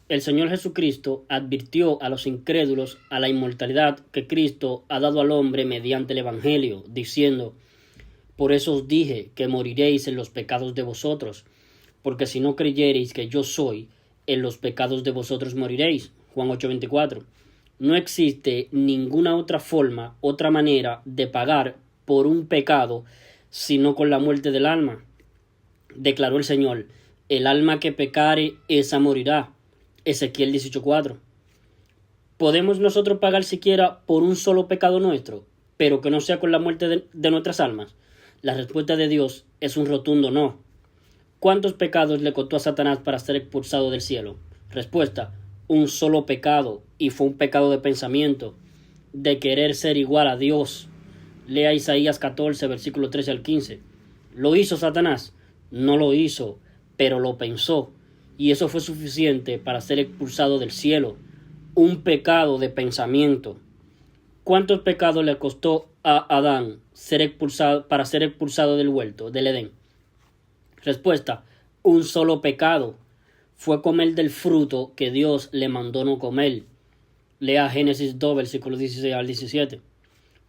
el Señor Jesucristo advirtió a los incrédulos a la inmortalidad que Cristo ha dado al hombre mediante el Evangelio, diciendo: por eso os dije que moriréis en los pecados de vosotros, porque si no creyereis que yo soy, en los pecados de vosotros moriréis. Juan 8:24. No existe ninguna otra forma, otra manera de pagar por un pecado, sino con la muerte del alma. Declaró el Señor: el alma que pecare, esa morirá. Ezequiel 18:4. ¿Podemos nosotros pagar siquiera por un solo pecado nuestro, pero que no sea con la muerte de nuestras almas? La respuesta de Dios es un rotundo no. ¿Cuántos pecados le costó a Satanás para ser expulsado del cielo? Respuesta: un solo pecado, y fue un pecado de pensamiento, de querer ser igual a Dios. Lea Isaías 14, versículo 13 al 15. ¿Lo hizo Satanás? No lo hizo, pero lo pensó, y eso fue suficiente para ser expulsado del cielo. Un pecado de pensamiento. ¿Cuántos pecados le costó a Adán ser expulsado del huerto, del Edén? Respuesta: un solo pecado. Fue comer del fruto que Dios le mandó no comer. Lea Génesis 2, versículos 16 al 17.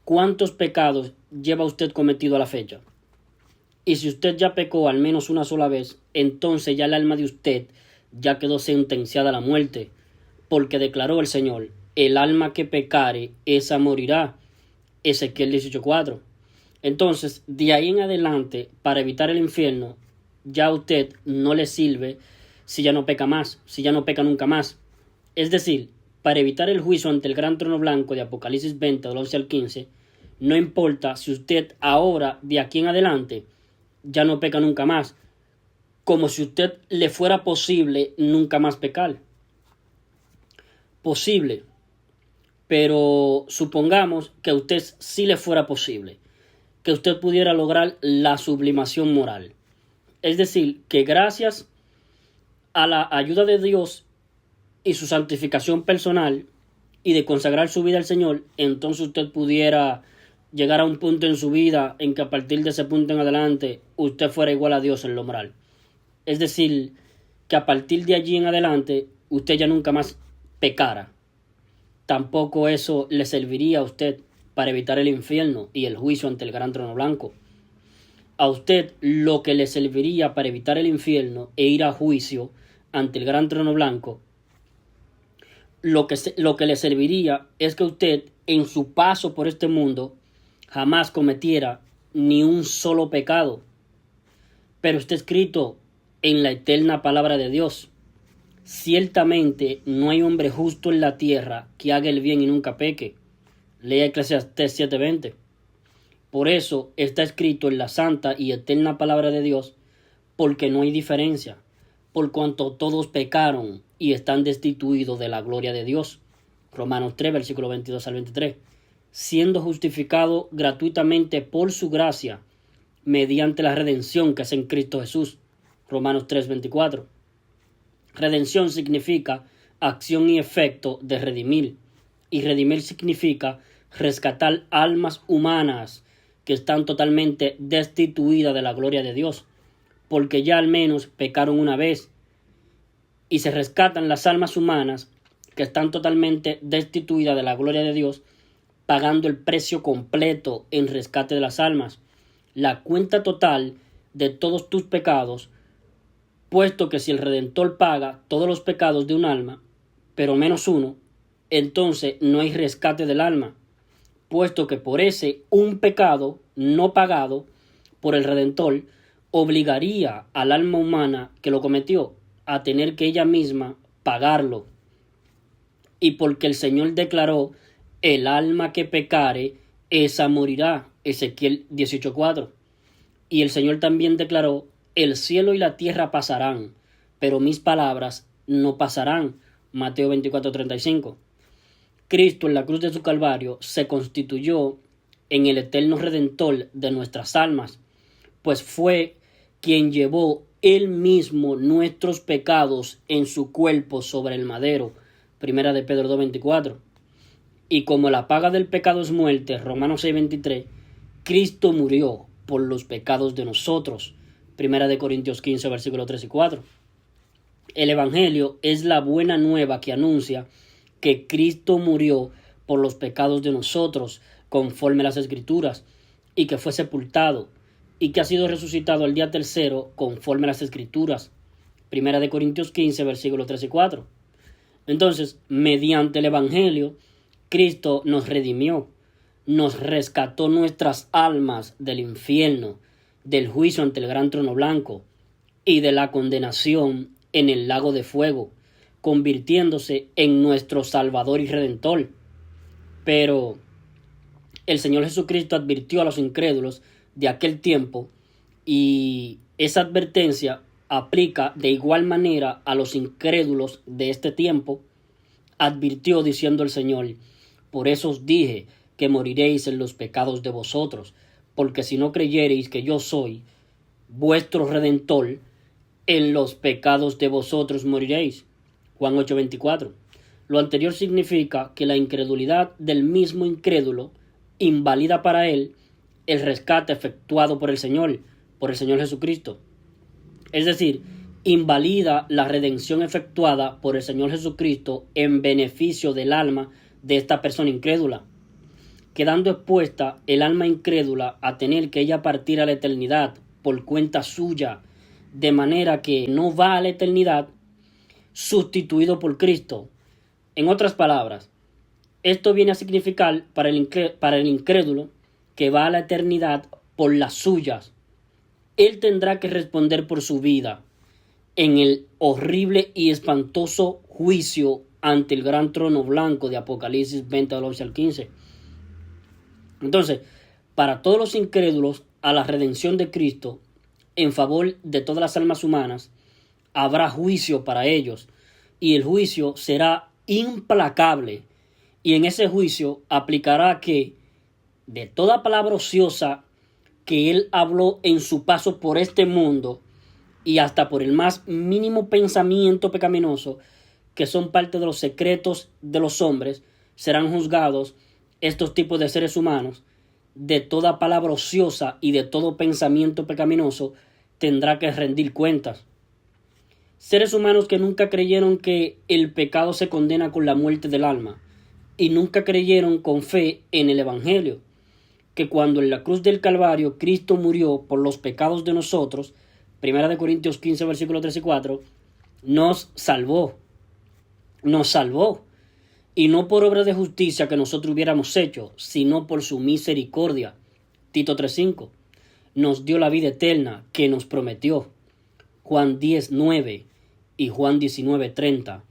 ¿Cuántos pecados lleva usted cometido a la fecha? Y si usted ya pecó al menos una sola vez, entonces ya el alma de usted ya quedó sentenciada a la muerte, porque declaró el Señor: el alma que pecare, esa morirá. Ezequiel 18:4. Entonces, de ahí en adelante, para evitar el infierno, ya a usted no le sirve si ya no peca más, si ya no peca nunca más. Es decir, para evitar el juicio ante el gran trono blanco de Apocalipsis 20, del 11 al 15, no importa si usted ahora, de aquí en adelante, ya no peca nunca más, como si usted le fuera posible nunca más pecar. Posible, pero supongamos que a usted sí le fuera posible, que usted pudiera lograr la sublimación moral. Es decir, que gracias a la ayuda de Dios y su santificación personal y de consagrar su vida al Señor, entonces usted pudiera llegar a un punto en su vida en que a partir de ese punto en adelante usted fuera igual a Dios en lo moral. Es decir, que a partir de allí en adelante usted ya nunca más pecara. Tampoco eso le serviría a usted para evitar el infierno y el juicio ante el gran trono blanco. A usted lo que le serviría para evitar el infierno e ir a juicio ante el gran trono blanco, lo que le serviría es que usted en su paso por este mundo jamás cometiera ni un solo pecado. Pero está escrito en la eterna palabra de Dios: ciertamente no hay hombre justo en la tierra que haga el bien y nunca peque. Lea Eclesiastés 7:20. Por eso está escrito en la santa y eterna palabra de Dios, porque no hay diferencia, por cuanto todos pecaron y están destituidos de la gloria de Dios. Romanos 3, versículo 22 al 23. Siendo justificado gratuitamente por su gracia, mediante la redención que es en Cristo Jesús. Romanos 3, 24. Redención significa acción y efecto de redimir, y redimir significa rescatar almas humanas que están totalmente destituidas de la gloria de Dios, porque ya al menos pecaron una vez, y se rescatan las almas humanas que están totalmente destituidas de la gloria de Dios, pagando el precio completo en rescate de las almas, la cuenta total de todos tus pecados, puesto que si el Redentor paga todos los pecados de un alma, pero menos uno, entonces no hay rescate del alma, puesto que por ese un pecado no pagado por el Redentor obligaría al alma humana que lo cometió a tener que ella misma pagarlo. Y porque el Señor declaró: el alma que pecare, esa morirá. Ezequiel 18:4. Y el Señor también declaró: el cielo y la tierra pasarán, pero mis palabras no pasarán. Mateo 24:35. Cristo en la cruz de su Calvario se constituyó en el eterno Redentor de nuestras almas, pues fue quien llevó él mismo nuestros pecados en su cuerpo sobre el madero. Primera de Pedro 2:24. Y como la paga del pecado es muerte, Romanos 6:23, Cristo murió por los pecados de nosotros. Primera de Corintios 15, versículos 3 y 4. El Evangelio es la buena nueva que anuncia que Cristo murió por los pecados de nosotros, conforme a las Escrituras, y que fue sepultado, y que ha sido resucitado al día tercero, conforme a las Escrituras. Primera de Corintios 15, versículos 3 y 4. Entonces, mediante el Evangelio, Cristo nos redimió, nos rescató nuestras almas del infierno, del juicio ante el gran trono blanco y de la condenación en el lago de fuego, convirtiéndose en nuestro Salvador y Redentor. Pero el Señor Jesucristo advirtió a los incrédulos de aquel tiempo, y esa advertencia aplica de igual manera a los incrédulos de este tiempo. Advirtió diciendo el Señor: por eso os dije que moriréis en los pecados de vosotros, porque si no creyereis que yo soy vuestro Redentor, en los pecados de vosotros moriréis. Juan 8:24. Lo anterior significa que la incredulidad del mismo incrédulo invalida para él el rescate efectuado por el Señor Jesucristo. Es decir, invalida la redención efectuada por el Señor Jesucristo en beneficio del alma de esta persona incrédula, quedando expuesta el alma incrédula a tener que ella partir a la eternidad por cuenta suya, de manera que no va a la eternidad sustituido por Cristo. En otras palabras, esto viene a significar para el incrédulo que va a la eternidad por las suyas. Él tendrá que responder por su vida en el horrible y espantoso juicio ante el gran trono blanco de Apocalipsis 20, al 11 al 15. Entonces, para todos los incrédulos a la redención de Cristo en favor de todas las almas humanas, habrá juicio para ellos, y el juicio será implacable, y en ese juicio aplicará que de toda palabra ociosa que él habló en su paso por este mundo, y hasta por el más mínimo pensamiento pecaminoso, que son parte de los secretos de los hombres, serán juzgados estos tipos de seres humanos. De toda palabra ociosa y de todo pensamiento pecaminoso tendrá que rendir cuentas. Seres humanos que nunca creyeron que el pecado se condena con la muerte del alma, y nunca creyeron con fe en el Evangelio, que cuando en la cruz del Calvario Cristo murió por los pecados de nosotros, 1 Corintios 15, versículos 3 y 4, nos salvó, y no por obra de justicia que nosotros hubiéramos hecho, sino por su misericordia. Tito 3:5, nos dio la vida eterna que nos prometió. Juan 10:9 y Juan 19:30,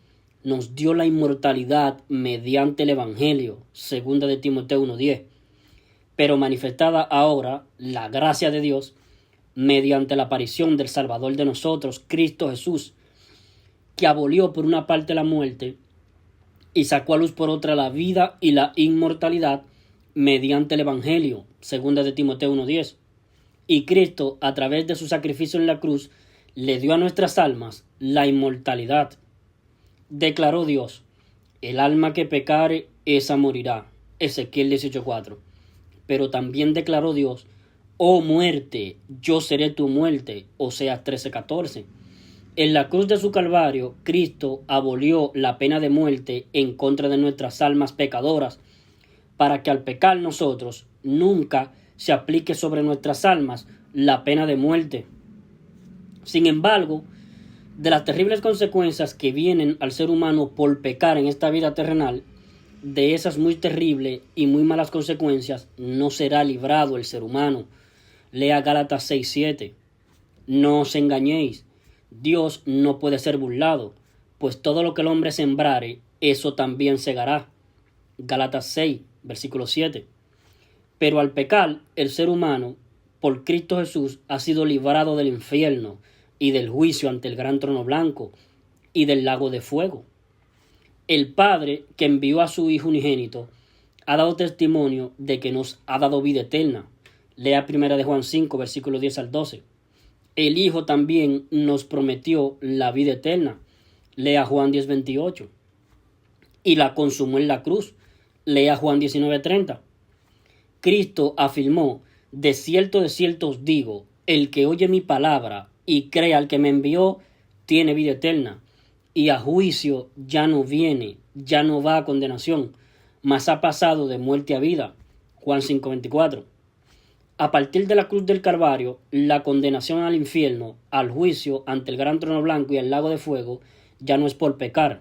nos dio la inmortalidad mediante el Evangelio, 2 de Timoteo 1:10, pero manifestada ahora la gracia de Dios mediante la aparición del Salvador de nosotros, Cristo Jesús, que abolió por una parte la muerte y sacó a luz por otra la vida y la inmortalidad mediante el Evangelio, 2 de Timoteo 1:10. Y Cristo, a través de su sacrificio en la cruz, le dio a nuestras almas la inmortalidad. Declaró Dios: el alma que pecare, esa morirá. Ezequiel 18:4. Pero también declaró Dios: oh muerte, yo seré tu muerte. Oseas 13:14. En la cruz de su Calvario, Cristo abolió la pena de muerte en contra de nuestras almas pecadoras, para que al pecar nosotros nunca se aplique sobre nuestras almas la pena de muerte. Sin embargo, de las terribles consecuencias que vienen al ser humano por pecar en esta vida terrenal, de esas muy terribles y muy malas consecuencias no será librado el ser humano. Lea Gálatas 6:7. No os engañéis, Dios no puede ser burlado, pues todo lo que el hombre sembrare, eso también segará. Gálatas 6, versículo 7. Pero al pecar, el ser humano, por Cristo Jesús, ha sido librado del infierno y del juicio ante el gran trono blanco y del lago de fuego. El Padre, que envió a su Hijo unigénito, ha dado testimonio de que nos ha dado vida eterna. Lea 1 de Juan 5, versículos 10 al 12. El Hijo también nos prometió la vida eterna. Lea Juan 10:28. Y la consumó en la cruz. Lea Juan 19:30. Cristo afirmó: de cierto os digo, el que oye mi palabra y crea al que me envió, tiene vida eterna, y a juicio ya no viene, ya no va a condenación, mas ha pasado de muerte a vida. Juan 5:24. A partir de la cruz del Calvario, la condenación al infierno, al juicio ante el gran trono blanco y al lago de fuego, ya no es por pecar,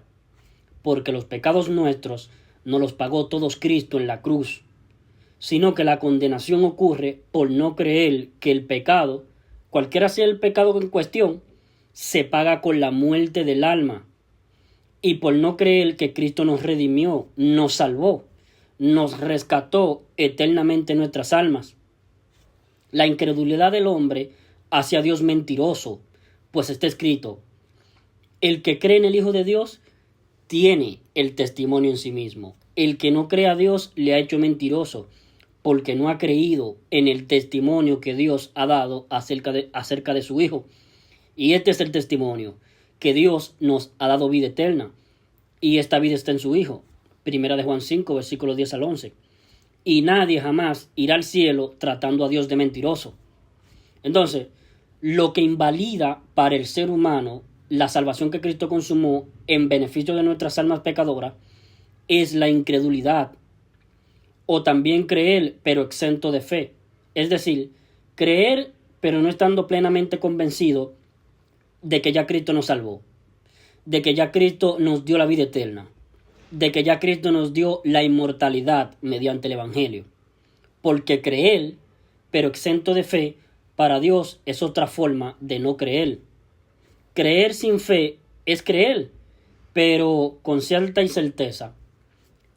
porque los pecados nuestros nos los pagó todos Cristo en la cruz, sino que la condenación ocurre por no creer que el pecado, cualquiera sea el pecado en cuestión, se paga con la muerte del alma, y por no creer que Cristo nos redimió, nos salvó, nos rescató eternamente nuestras almas. La incredulidad del hombre hace a Dios mentiroso, pues está escrito: el que cree en el Hijo de Dios tiene el testimonio en sí mismo. El que no cree a Dios le ha hecho mentiroso, porque no ha creído en el testimonio que Dios ha dado acerca de su Hijo. Y este es el testimonio, que Dios nos ha dado vida eterna, y esta vida está en su Hijo. Primera de Juan 5, versículos 10 al 11. Y nadie jamás irá al cielo tratando a Dios de mentiroso. Entonces, lo que invalida para el ser humano la salvación que Cristo consumó en beneficio de nuestras almas pecadoras es la incredulidad, o también creer pero exento de fe. Es decir, creer pero no estando plenamente convencido de que ya Cristo nos salvó, de que ya Cristo nos dio la vida eterna, de que ya Cristo nos dio la inmortalidad mediante el Evangelio. Porque creer pero exento de fe para Dios es otra forma de no creer. Creer sin fe es creer, pero con cierta incerteza.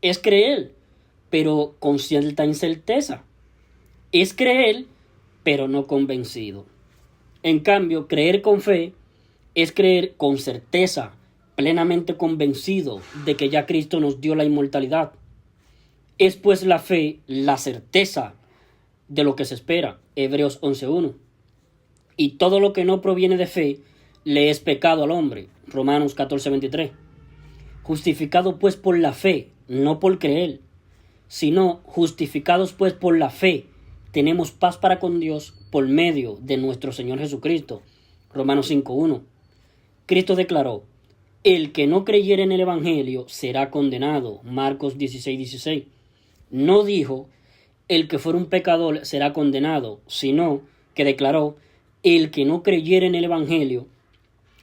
Es creer, pero con cierta incerteza. Es creer, pero no convencido. En cambio, creer con fe es creer con certeza, plenamente convencido de que ya Cristo nos dio la inmortalidad. Es pues la fe la certeza de lo que se espera. Hebreos 11:1. Y todo lo que no proviene de fe le es pecado al hombre. Romanos 14:23. Justificado pues por la fe, no por creer, sino justificados pues por la fe, tenemos paz para con Dios por medio de nuestro Señor Jesucristo. Romanos 5:1. Cristo declaró: el que no creyere en el Evangelio será condenado. Marcos 16:16. No dijo: el que fuera un pecador será condenado, sino que declaró: el que no creyere en el Evangelio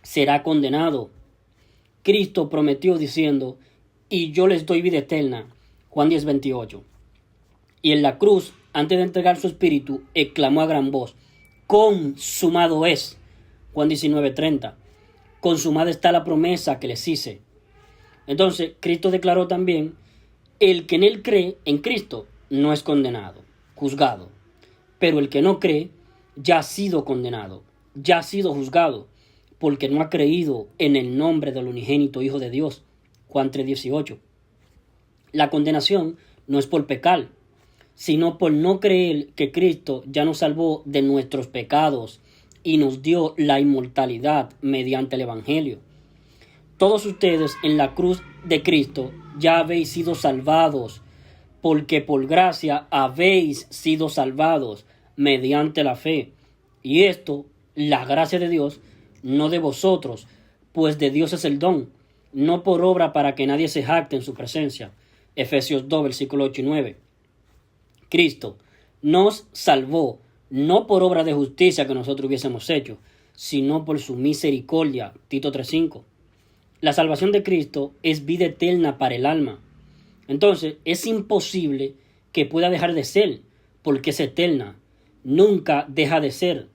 será condenado. Cristo prometió diciendo: y yo les doy vida eterna. Juan 10:28. Y en la cruz, antes de entregar su espíritu, exclamó a gran voz: consumado es. Juan 19:30. Consumada está la promesa que les hice. Entonces, Cristo declaró también: el que en él cree, en Cristo, no es condenado, juzgado. Pero el que no cree, ya ha sido condenado, ya ha sido juzgado, porque no ha creído en el nombre del unigénito Hijo de Dios. Juan 3:18. La condenación no es por pecar, sino por no creer que Cristo ya nos salvó de nuestros pecados y nos dio la inmortalidad mediante el Evangelio. Todos ustedes en la cruz de Cristo ya habéis sido salvados, porque por gracia habéis sido salvados mediante la fe. Y esto, la gracia de Dios, no de vosotros, pues de Dios es el don, no por obra para que nadie se jacte en su presencia. Efesios 2, versículos 8 y 9. Cristo nos salvó, no por obra de justicia que nosotros hubiésemos hecho, sino por su misericordia. Tito 3:5. La salvación de Cristo es vida eterna para el alma. Entonces, es imposible que pueda dejar de ser, porque es eterna. Nunca deja de ser.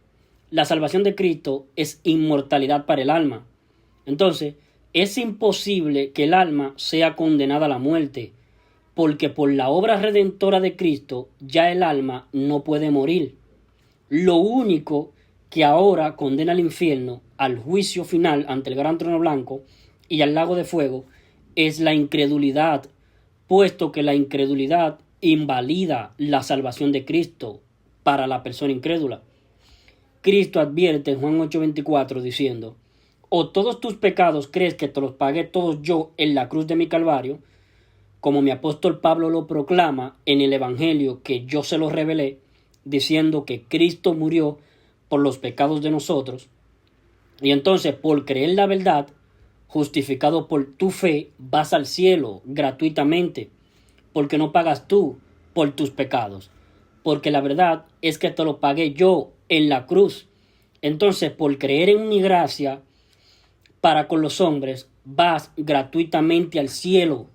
La salvación de Cristo es inmortalidad para el alma. Entonces, es imposible que el alma sea condenada a la muerte, porque por la obra redentora de Cristo ya el alma no puede morir. Lo único que ahora condena al infierno, al juicio final ante el gran trono blanco y al lago de fuego, es la incredulidad, puesto que la incredulidad invalida la salvación de Cristo para la persona incrédula. Cristo advierte en Juan 8:24 diciendo: o todos tus pecados crees que te los pagué todos yo en la cruz de mi Calvario, como mi apóstol Pablo lo proclama en el Evangelio que yo se lo revelé, diciendo que Cristo murió por los pecados de nosotros. Y entonces, por creer la verdad, justificado por tu fe, vas al cielo gratuitamente, porque no pagas tú por tus pecados, porque la verdad es que te lo pagué yo en la cruz. Entonces, por creer en mi gracia para con los hombres, vas gratuitamente al cielo.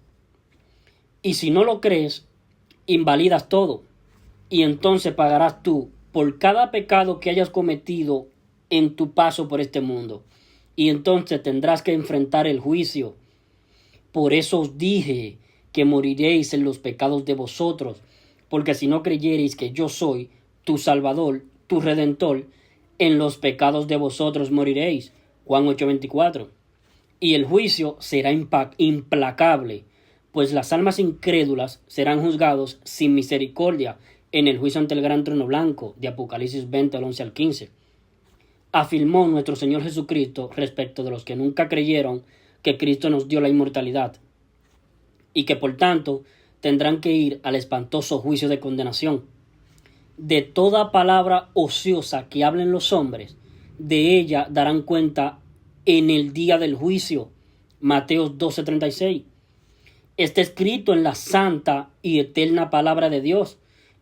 Y si no lo crees, invalidas todo. Y entonces pagarás tú por cada pecado que hayas cometido en tu paso por este mundo. Y entonces tendrás que enfrentar el juicio. Por eso os dije que moriréis en los pecados de vosotros, porque si no creyereis que yo soy tu Salvador, tu Redentor, en los pecados de vosotros moriréis. Juan 8:24. Y el juicio será implacable, pues las almas incrédulas serán juzgados sin misericordia en el juicio ante el gran trono blanco, de Apocalipsis 20, 11 al 15. Afirmó nuestro Señor Jesucristo respecto de los que nunca creyeron que Cristo nos dio la inmortalidad, y que por tanto tendrán que ir al espantoso juicio de condenación. De toda palabra ociosa que hablen los hombres, de ella darán cuenta en el día del juicio. Mateo 12:36. Está escrito en la santa y eterna palabra de Dios,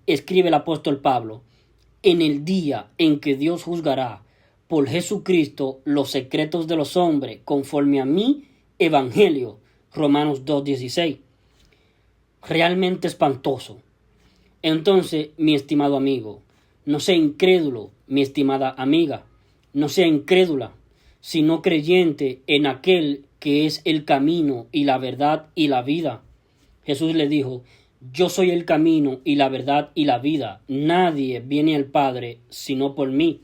escribe el apóstol Pablo, en el día en que Dios juzgará por Jesucristo los secretos de los hombres, conforme a mi evangelio. Romanos 2:16. Realmente espantoso. Entonces, mi estimado amigo, no sea incrédulo, mi estimada amiga, no sea incrédula, sino creyente en aquel que es el camino y la verdad y la vida. Jesús le dijo, yo soy el camino y la verdad y la vida. Nadie viene al Padre sino por mí.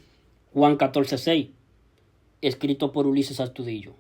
Juan 14:6, escrito por Ulises Astudillo.